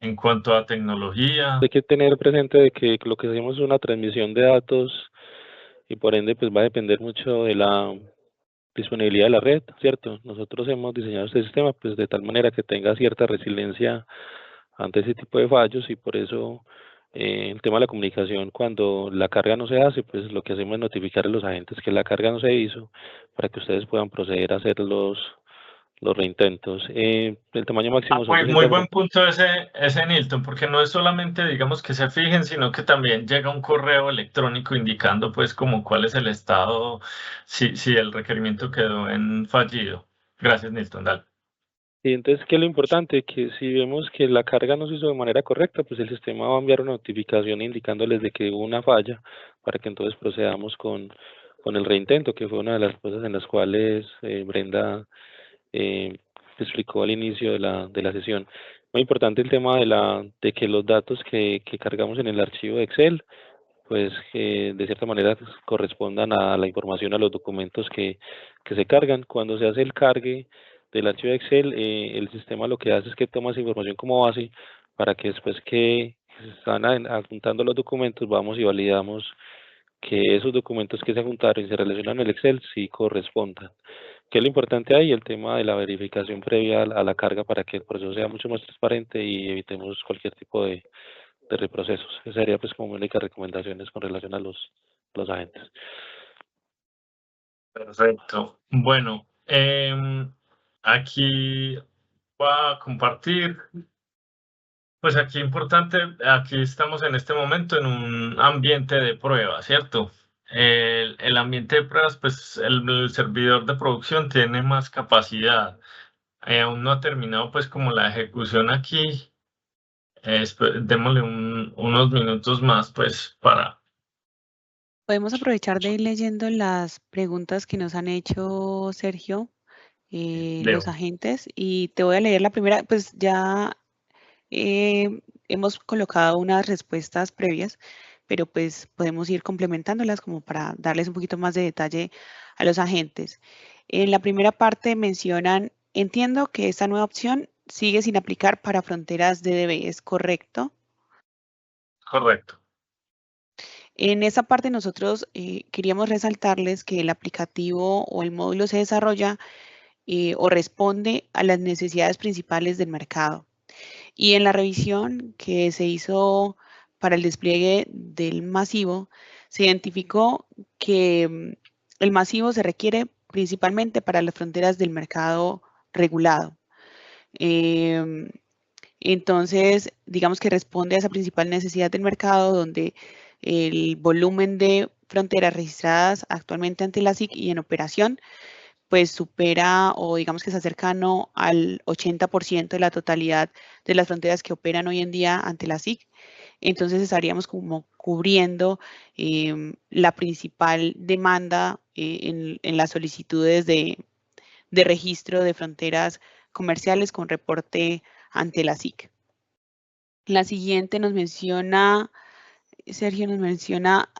en cuanto a tecnología. Hay que tener presente de que lo que hacemos es una transmisión de datos y por ende pues va a depender mucho de la disponibilidad de la red, ¿cierto? Nosotros hemos diseñado este sistema pues de tal manera que tenga cierta resiliencia ante ese tipo de fallos y por eso el tema de la comunicación, cuando la carga no se hace, pues lo que hacemos es notificar a los agentes que la carga no se hizo para que ustedes puedan proceder a hacer los reintentos. El tamaño máximo son Muy buen punto ese Nilton, porque no es solamente, digamos, que se fijen, sino que también llega un correo electrónico indicando, pues, como cuál es el estado, si el requerimiento quedó en fallido. Gracias, Nilton. Dale. Y entonces, ¿qué es lo importante? Que si vemos que la carga no se hizo de manera correcta, pues el sistema va a enviar una notificación indicándoles de que hubo una falla para que entonces procedamos con el reintento, que fue una de las cosas en las cuales Brenda explicó al inicio de la sesión. Muy importante el tema de que los datos que cargamos en el archivo de Excel, pues de cierta manera correspondan a la información, a los documentos que se cargan. Cuando se hace el cargue del archivo de Excel, el sistema lo que hace es que toma esa información como base para que después que se están adjuntando los documentos, vamos y validamos que esos documentos que se adjuntaron y se relacionan en el Excel sí correspondan. ¿Qué es lo importante ahí? El tema de la verificación previa a la carga para que el proceso sea mucho más transparente y evitemos cualquier tipo de reprocesos. Esa sería pues como únicas recomendaciones con relación a los agentes. Perfecto. Bueno, aquí voy a compartir. Pues aquí importante, aquí estamos en este momento en un ambiente de prueba, ¿cierto? el ambiente de pruebas, pues el servidor de producción tiene más capacidad. Aún no ha terminado pues como la ejecución aquí. Démosle unos minutos más pues para... Podemos aprovechar de ir leyendo las preguntas que nos han hecho, Sergio, los agentes, y te voy a leer la primera. Pues ya hemos colocado unas respuestas previas, pero pues podemos ir complementándolas como para darles un poquito más de detalle a los agentes. En la primera parte mencionan: entiendo que esta nueva opción sigue sin aplicar para fronteras DDB, ¿es correcto? Correcto. En esa parte nosotros queríamos resaltarles que el aplicativo o el módulo se desarrolla o responde a las necesidades principales del mercado. Y en la revisión que se hizo para el despliegue del masivo, se identificó que el masivo se requiere principalmente para las fronteras del mercado regulado. Entonces, digamos que responde a esa principal necesidad del mercado, donde el volumen de fronteras registradas actualmente ante la SIC y en operación pues supera, o digamos que es cercano al 80% de la totalidad de las fronteras que operan hoy en día ante la SIC. Entonces estaríamos como cubriendo la principal demanda en las solicitudes de registro de fronteras comerciales con reporte ante la SIC. La siguiente nos menciona, Sergio nos menciona,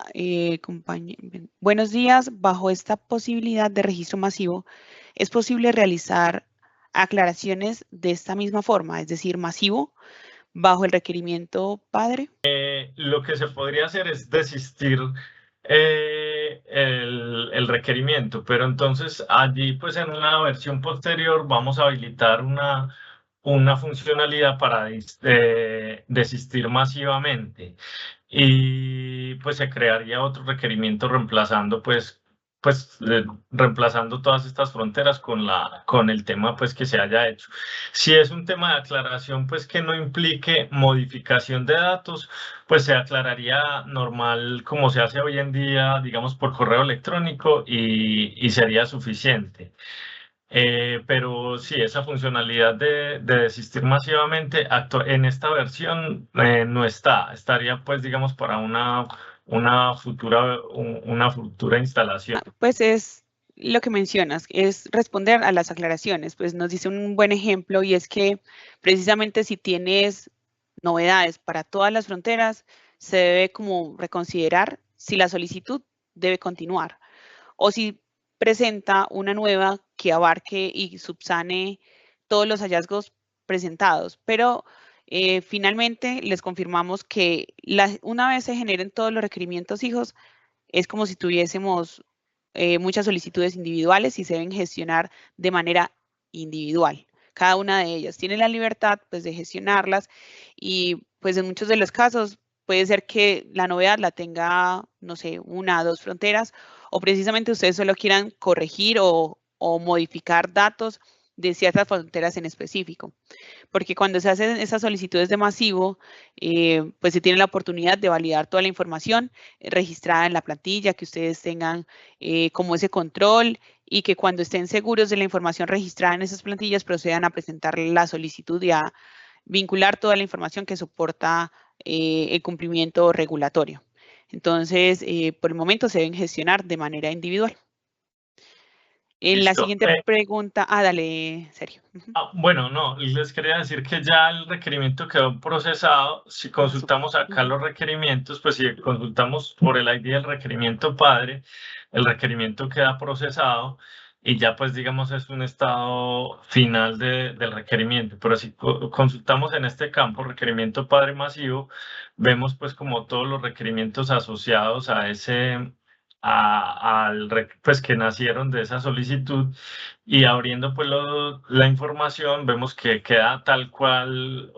buenos días, bajo esta posibilidad de registro masivo, ¿es posible realizar aclaraciones de esta misma forma, es decir, masivo, bajo el requerimiento padre? Lo que se podría hacer es desistir el requerimiento, pero entonces allí pues en una versión posterior vamos a habilitar una funcionalidad para desistir masivamente, y pues se crearía otro requerimiento reemplazando reemplazando todas estas fronteras con el tema pues que se haya hecho. Si es un tema de aclaración pues que no implique modificación de datos, pues se aclararía normal como se hace hoy en día, digamos por correo electrónico, y sería suficiente. Pero sí, esa funcionalidad de desistir masivamente en esta versión no estaría pues digamos para una futura instalación. Pues es lo que mencionas, es responder a las aclaraciones. Pues nos dice un buen ejemplo, y es que precisamente si tienes novedades para todas las fronteras, se debe como reconsiderar si la solicitud debe continuar o si presenta una nueva que abarque y subsane todos los hallazgos presentados. Pero finalmente les confirmamos que una vez se generen todos los requerimientos hijos, es como si tuviésemos muchas solicitudes individuales y se deben gestionar de manera individual. Cada una de ellas tiene la libertad pues de gestionarlas, y pues en muchos de los casos puede ser que la novedad la tenga, no sé, 1 o 2 fronteras, o precisamente ustedes solo quieran corregir o modificar datos de ciertas fronteras en específico. Porque cuando se hacen esas solicitudes de masivo, pues se tiene la oportunidad de validar toda la información registrada en la plantilla, que ustedes tengan como ese control, y que cuando estén seguros de la información registrada en esas plantillas procedan a presentar la solicitud y a vincular toda la información que soporta el cumplimiento regulatorio. Entonces, por el momento se deben gestionar de manera individual. En la siguiente pregunta, dale, Sergio. Bueno, no, les quería decir que ya el requerimiento quedó procesado. Si consultamos acá los requerimientos, pues si consultamos por el ID del requerimiento padre, el requerimiento queda procesado y ya pues digamos es un estado final del requerimiento. Pero si consultamos en este campo requerimiento padre masivo, vemos pues como todos los requerimientos asociados a ese pues que nacieron de esa solicitud, y abriendo pues la información vemos que queda tal cual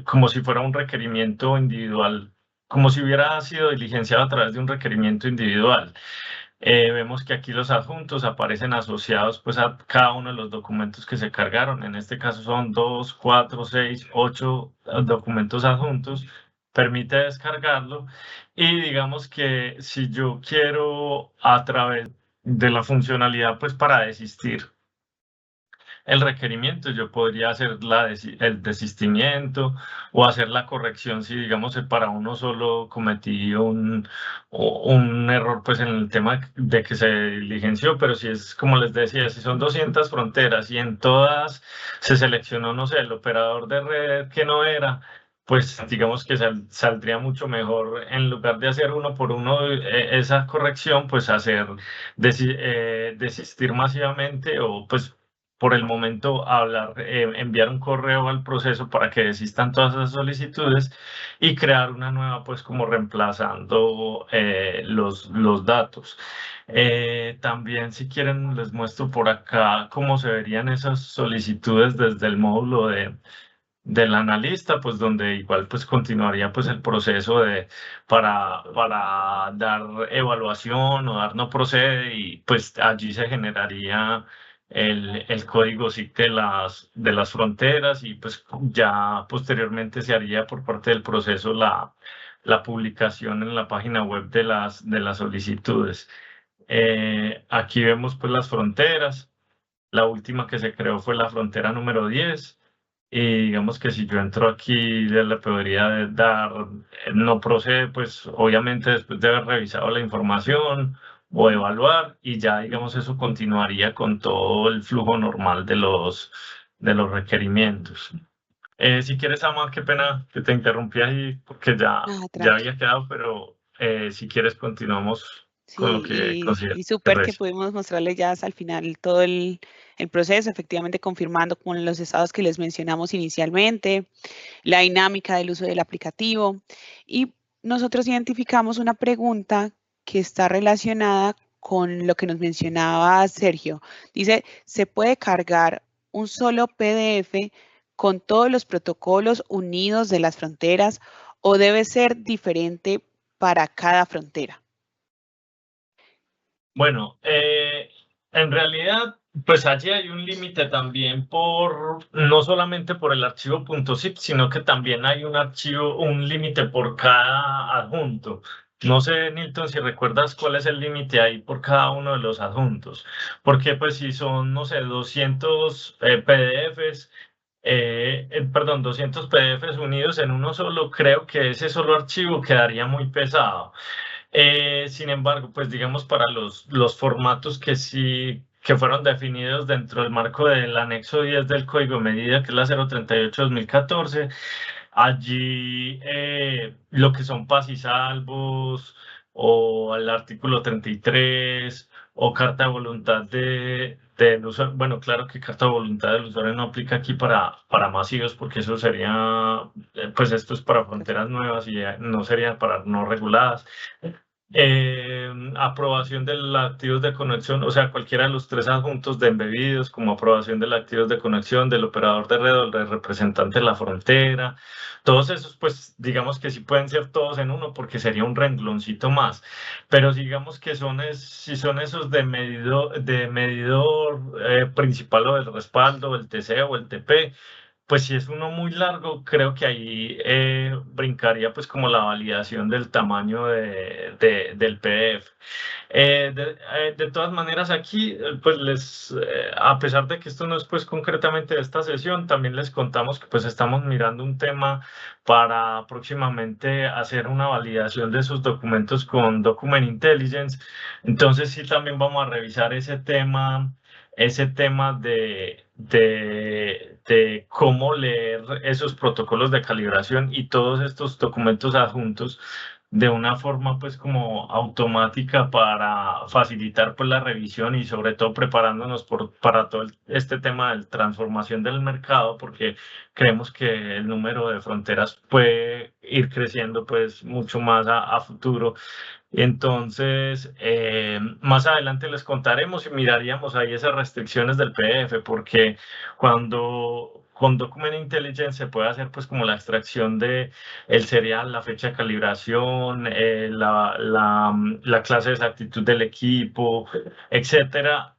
como si fuera un requerimiento individual, como si hubiera sido diligenciado a través de un requerimiento individual. Vemos que aquí los adjuntos aparecen asociados pues a cada uno de los documentos que se cargaron. En este caso son 2, 4, 6, 8 documentos adjuntos permite descargarlo y digamos que si yo quiero a través de la funcionalidad pues para desistir el requerimiento, yo podría hacer el desistimiento o hacer la corrección si, digamos, para uno solo cometí un error pues en el tema de que se diligenció, pero si es, como les decía, si son 200 fronteras y en todas se seleccionó, no sé, el operador de red que no era, pues digamos que saldría mucho mejor en lugar de hacer uno por uno esa corrección, pues hacer desistir masivamente o pues por el momento enviar un correo al proceso para que desistan todas esas solicitudes y crear una nueva, pues como reemplazando los datos. También, si quieren, les muestro por acá cómo se verían esas solicitudes desde el módulo del analista, pues donde igual pues continuaría pues el proceso para dar evaluación o dar no procede y pues allí se generaría el código SIC de las fronteras y pues ya posteriormente se haría por parte del proceso la publicación en la página web de las solicitudes. Aquí vemos pues las fronteras. La última que se creó fue la frontera número 10. Y digamos que si yo entro aquí, le podría dar no procede, pues obviamente después de haber revisado la información o evaluar, y ya digamos eso continuaría con todo el flujo normal de los requerimientos. Si quieres, Ama, qué pena que te interrumpí ahí porque ya había quedado, pero si quieres continuamos con lo que consideras. Y súper que pudimos mostrarles ya al final todo el proceso, efectivamente confirmando con los estados que les mencionamos inicialmente, la dinámica del uso del aplicativo. Y nosotros identificamos una pregunta que está relacionada con lo que nos mencionaba Sergio. Dice, ¿se puede cargar un solo PDF con todos los protocolos unidos de las fronteras o debe ser diferente para cada frontera? Bueno, en realidad, pues allí hay un límite también no solamente por el archivo .zip, sino que también hay un límite por cada adjunto. No sé, Nilton, si recuerdas cuál es el límite ahí por cada uno de los adjuntos. Porque pues si son, no sé, 200 PDFs, 200 PDFs unidos en uno solo, creo que ese solo archivo quedaría muy pesado. Sin embargo, pues digamos para los formatos que fueron definidos dentro del marco del anexo 10 del Código de Medida, que es la 038-2014, allí lo que son paz y salvos o el artículo 33 o carta de voluntad del usuario. Bueno, claro que carta de voluntad del usuario no aplica aquí para masivos porque eso sería, pues esto es para fronteras nuevas y no sería para no reguladas. Aprobación de los activos de conexión, o sea, cualquiera de los tres adjuntos de embebidos, como aprobación de los activos de conexión, del operador de red o del representante de la frontera. Todos esos, pues, digamos que sí pueden ser todos en uno porque sería un rengloncito más. Pero digamos que si son esos de medidor principal o del respaldo, el TC o el TP, pues si es uno muy largo, creo que ahí brincaría pues como la validación del tamaño del PDF. De todas maneras aquí, pues a pesar de que esto no es pues concretamente de esta sesión, también les contamos que pues estamos mirando un tema para próximamente hacer una validación de esos documentos con Document Intelligence. Entonces sí, también vamos a revisar ese tema de cómo leer esos protocolos de calibración y todos estos documentos adjuntos de una forma pues como automática para facilitar pues la revisión y sobre todo preparándonos para todo este tema de transformación del mercado, porque creemos que el número de fronteras puede ir creciendo pues mucho más a futuro. Entonces, más adelante les contaremos y miraríamos ahí esas restricciones del PDF, porque con Document Intelligence se puede hacer pues como la extracción de el serial, la fecha de calibración, la clase de exactitud del equipo, etcétera.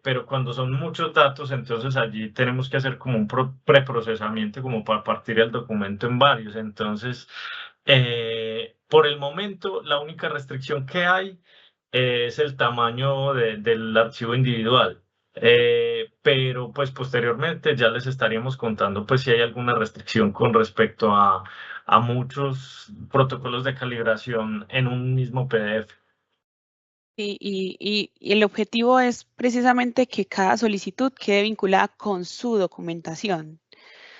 Pero cuando son muchos datos, entonces allí tenemos que hacer como un preprocesamiento como para partir el documento en varios. Entonces, Por el momento, la única restricción que hay es el tamaño del archivo individual. Pero pues posteriormente ya les estaríamos contando pues si hay alguna restricción con respecto a muchos protocolos de calibración en un mismo PDF. Y el objetivo es precisamente que cada solicitud quede vinculada con su documentación.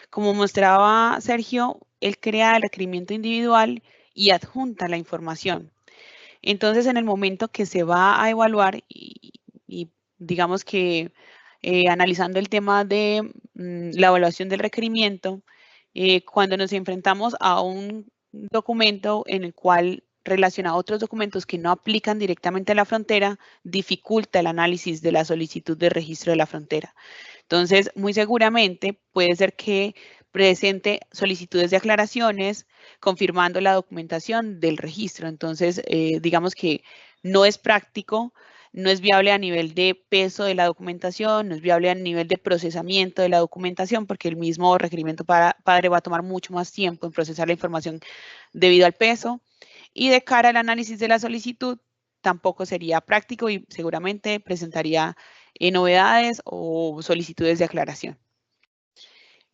Como mostraba Sergio, él crea el requerimiento individual y adjunta la información. Entonces, en el momento que se va a evaluar y digamos que analizando el tema de la evaluación del requerimiento, cuando nos enfrentamos a un documento en el cual relaciona a otros documentos que no aplican directamente a la frontera, dificulta el análisis de la solicitud de registro de la frontera. Entonces, muy seguramente puede ser que presente solicitudes de aclaraciones confirmando la documentación del registro. Entonces, digamos que no es práctico, no es viable a nivel de peso de la documentación, no es viable a nivel de procesamiento de la documentación, porque el mismo requerimiento padre va a tomar mucho más tiempo en procesar la información debido al peso. Y de cara al análisis de la solicitud, tampoco sería práctico y seguramente presentaría novedades o solicitudes de aclaración.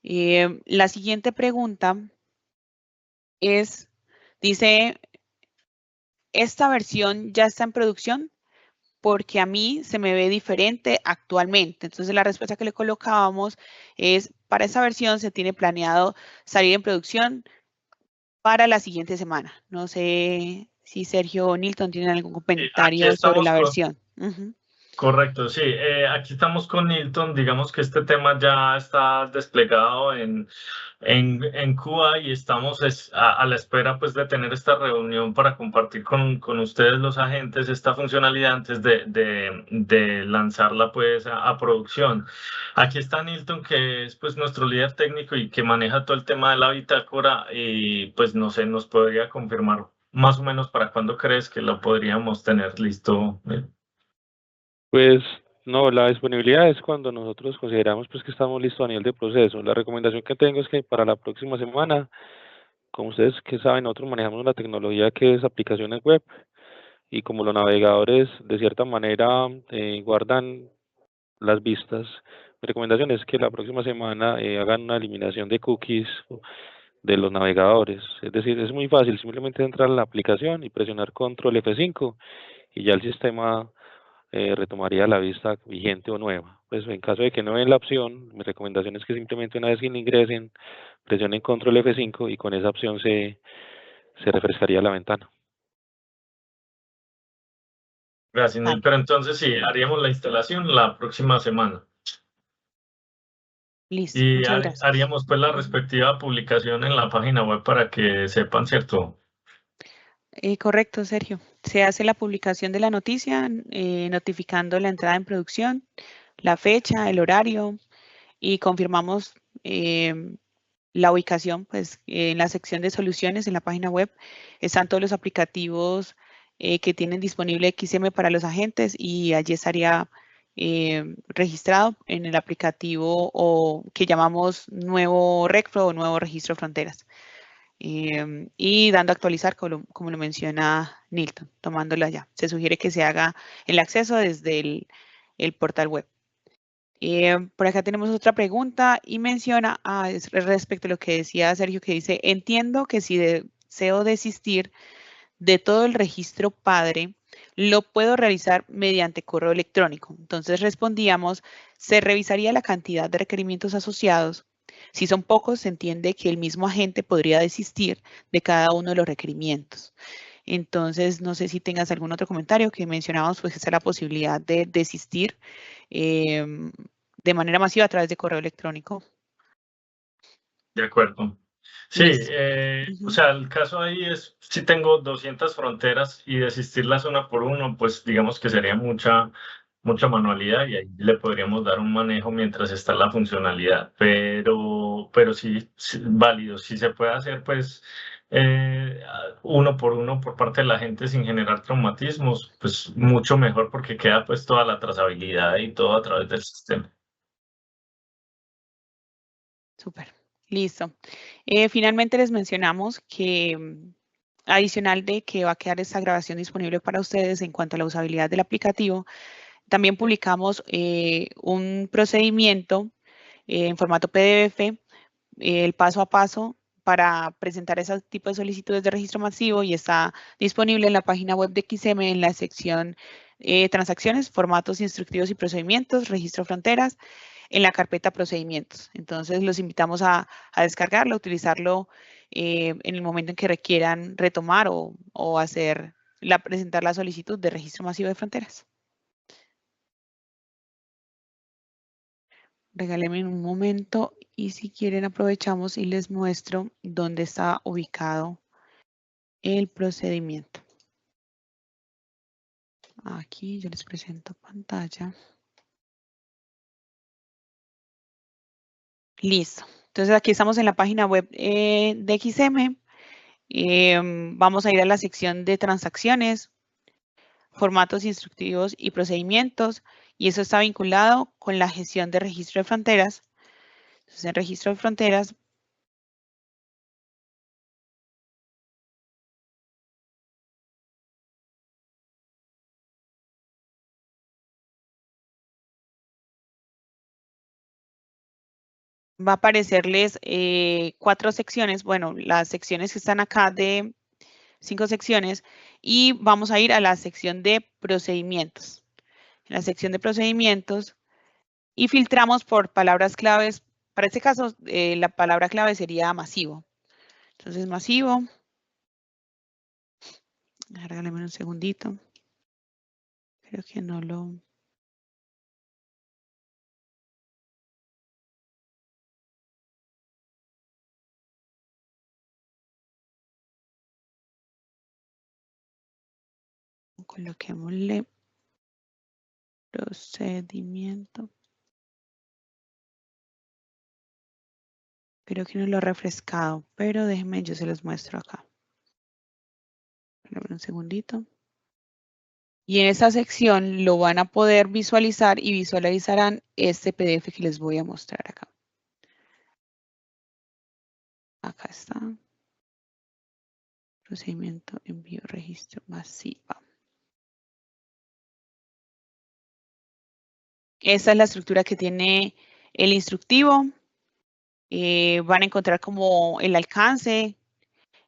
La siguiente pregunta dice, ¿esta versión ya está en producción? Porque a mí se me ve diferente actualmente. Entonces la respuesta que le colocábamos es, para esa versión se tiene planeado salir en producción para la siguiente semana. No sé si Sergio o Nilton tienen algún comentario sobre la versión. Correcto, sí. Aquí estamos con Nilton. Digamos que este tema ya está desplegado en Cuba y estamos a la espera pues, de tener esta reunión para compartir con ustedes los agentes esta funcionalidad antes de lanzarla pues, a producción. Aquí está Nilton, que es pues, nuestro líder técnico y que maneja todo el tema de la bitácora y pues no sé, nos podría confirmar más o menos para cuándo crees que lo podríamos tener listo. Pues no, la disponibilidad es cuando nosotros consideramos pues que estamos listos a nivel de proceso. La recomendación que tengo es que para la próxima semana, como ustedes que saben, nosotros manejamos una tecnología que es aplicaciones web y como los navegadores de cierta manera guardan las vistas, mi recomendación es que la próxima semana hagan una eliminación de cookies de los navegadores. Es decir, es muy fácil, simplemente entrar a la aplicación y presionar control F5 y ya el sistema retomaría la vista vigente o nueva. Pues en caso de que no ven la opción, mi recomendación es que simplemente una vez que ingresen, presionen control F5 y con esa opción se refrescaría la ventana. Gracias, Neil. Pero entonces sí, haríamos la instalación la próxima semana. Listo, Y muchas gracias. haríamos pues la respectiva publicación en la página web para que sepan, ¿cierto? Correcto, Sergio. Se hace la publicación de la noticia, notificando la entrada en producción, la fecha, el horario y confirmamos la ubicación, pues en la sección de soluciones en la página web están todos los aplicativos que tienen disponible XM para los agentes y allí estaría registrado en el aplicativo o que llamamos nuevo RECFRO o nuevo registro de fronteras. Y dando a actualizar, como lo menciona Nilton, tomándolo allá. Se sugiere que se haga el acceso desde el portal web. Por acá tenemos otra pregunta y menciona respecto a lo que decía Sergio, que dice, entiendo que si deseo desistir de todo el registro padre, lo puedo realizar mediante correo electrónico. Entonces respondíamos, se revisaría la cantidad de requerimientos asociados. Si son pocos, se entiende que el mismo agente podría desistir de cada uno de los requerimientos. Entonces, no sé si tengas algún otro comentario que mencionábamos, pues esa es la posibilidad de desistir de manera masiva a través de correo electrónico. De acuerdo. Sí, o sea, el caso ahí es, si tengo 200 fronteras y desistirlas una por uno, pues digamos que sería mucha manualidad y ahí le podríamos dar un manejo mientras está la funcionalidad, pero sí, válido, si se puede hacer pues uno por uno por parte de la gente sin generar traumatismos, pues mucho mejor porque queda pues toda la trazabilidad y todo a través del sistema. Súper, listo. Finalmente les mencionamos que adicional de que va a quedar esta grabación disponible para ustedes en cuanto a la usabilidad del aplicativo, también publicamos un procedimiento en formato PDF, el paso a paso para presentar ese tipo de solicitudes de registro masivo, y está disponible en la página web de XM en la sección transacciones, formatos instructivos y procedimientos, registro fronteras, en la carpeta procedimientos. Entonces los invitamos a descargarlo, a utilizarlo en el momento en que requieran retomar o presentar la solicitud de registro masivo de fronteras. Regálenme un momento y si quieren aprovechamos y les muestro dónde está ubicado el procedimiento. Aquí yo les presento pantalla. Listo. Entonces aquí estamos en la página web de XM. Vamos a ir a la sección de transacciones, formatos instructivos y procedimientos, y eso está vinculado con la gestión de registro de fronteras. Entonces en registro de fronteras va a aparecerles 4 secciones, bueno, las secciones que están acá de 5 secciones, y vamos a ir a la sección de procedimientos. En la sección de procedimientos y filtramos por palabras claves. Para este caso, la palabra clave sería masivo. Entonces, masivo. Regálame un segundito. Creo que no lo... Coloquémosle procedimiento. Creo que no lo he refrescado, pero déjenme, yo se los muestro acá. Un segundito. Y en esa sección lo van a poder visualizar y visualizarán este PDF que les voy a mostrar acá. Acá está. Procedimiento, envío, registro masivo. Esta es la estructura que tiene el instructivo. Van a encontrar como el alcance,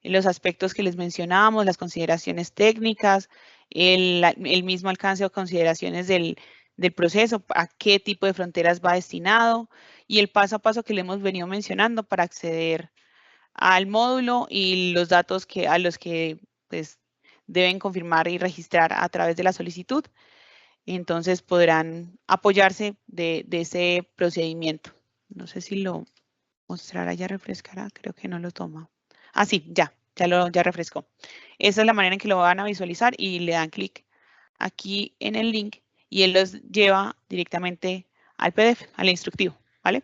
los aspectos que les mencionamos, las consideraciones técnicas, el mismo alcance o consideraciones del proceso, a qué tipo de fronteras va destinado, y el paso a paso que le hemos venido mencionando para acceder al módulo y los datos a los que pues, deben confirmar y registrar a través de la solicitud. Entonces podrán apoyarse de ese procedimiento. No sé si lo mostrará, ya refrescará, creo que no lo toma. Ah, sí, ya refrescó. Esa es la manera en que lo van a visualizar y le dan clic aquí en el link y él los lleva directamente al PDF, al instructivo, ¿vale?